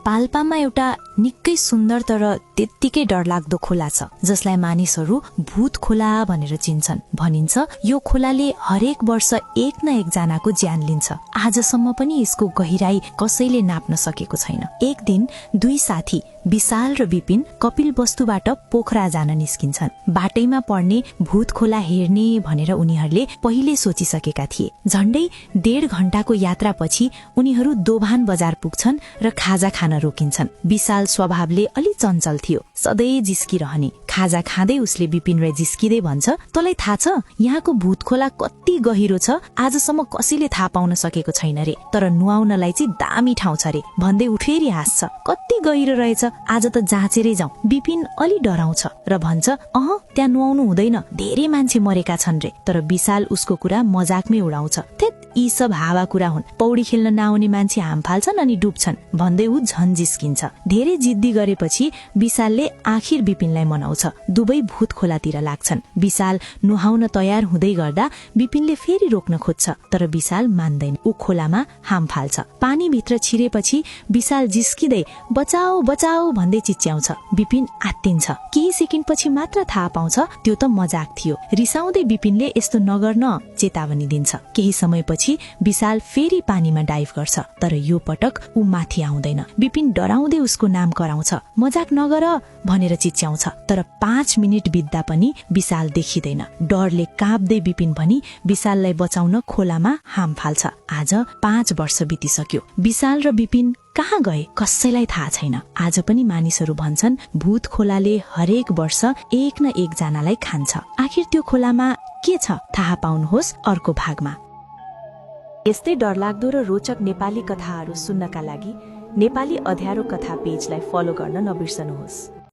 पाल्पामा एउटा निकै सुन्दर तर त्यत्तिकै डरलाग्दो खोला छ जसलाई मानिसहरू भूत खोला भनेर चिन्छन्। भनिन्छ यो खोलाले हरेक वर्ष एक न एक जनाको ज्यान लिन्छ। आजसम्म पनि यसको गहिराई कसैले नाप्न सकेको छैन। एक दिन दुई साथी विशाल र विपिन कपिल वस्तुबाट पोखरा जान निस्किन्छन्। बाटैमा पर्ने भूत खोला हेर्ने भनेर उनीहरूले पहिले सोचिसकेका थिए। झण्डै 1.5 घण्टाको यात्रापछि उनीहरू दोभान बजार पुग्छन् र खाजा खान रोकिन्छन्। विशाल स्वभावले अलि चञ्चल थियो, सधैँ जिस्किरहने। खाजा खाँदै उसले विपिनलाई जिस्किँदै भन्छ, तँलाई थाहा छ यहाँको भूत खोला कति गहिरो छ? आजसम्म कसैले थाहा पाउन सकेको छैन रे, तर नुहाउनलाई चाहिँ दामी ठाउँ छ रे भन्दै उठेरी हाँस्छ। कति गहिरो रहेछ, आज त जाँचेरै जाउँ। विपिन अलि डराउँछ र भन्छ, त्यहाँ नुहाउनु हुँदैन, धेरै मान्छे मरेका छन् रे। तर विशाल उसको कुरा मजाकमै उडाउँछ। थेत यी सब हावा कुरा हुन्, पौडी खेल्न नआउने मान्छे हाम फाल्छन् अनि डुब्छन् भन्दै ऊ झन जिस्किन्छ। धेरै जिद्दी गरेपछि विशालले आखिर विपिनलाई मनाउँछ। दुवै भूत खोलातिर लाग्छन्। विशाल नुहाउन तयार हुँदै गर्दा विपिनले फेरि रोक्न खोज्छ, तर विशाल मान्दैन। ऊ खोलामा हाम फाल्छ। पानी भित्र छिरेपछि विशाल जिस्किँदै बचाऊ बचाऊ भन्दै चिच्याउँछ। विपिन आत्तिन्छ। केही सेकेन्डपछि मात्र थाहा पाउँछ त्यो त मजाक थियो। रिसाउँदै विपिनले यस्तो नगर्न चेतावनी दिन्छ। केही समयपछि विशाल फेरि पानीमा डाइभ गर्छ, तर यो पटक ऊ माथि आउँदैन। विपिन डराउँदै उसको नाम कराउँछ। मजाक नगर भनेर चिच्याउँछ, तर 5 मिनेट बित्दा पनि विशाल देखिँदैन। डरले काँप्दै विपिन पनि विशाललाई बचाउन खोलामा हाम फाल्छ। आज 5 वर्ष बितिसक्यो। विशाल र विपिन कहाँ गए कसैलाई थाहा छैन। आज पनि मानिसहरू भन्छन् भूत खोलाले हरेक वर्ष एक न एक जनालाई खान्छ। आखिर त्यो खोलामा के छ थाहा पाउनुहोस् अर्को भागमा। यस्तै डरलाग्दो र रोचक नेपाली कथाहरू सुन्नका लागि नेपाली अध्यारो कथा पेजलाई फलो गर्न नबिर्सनुहोस्।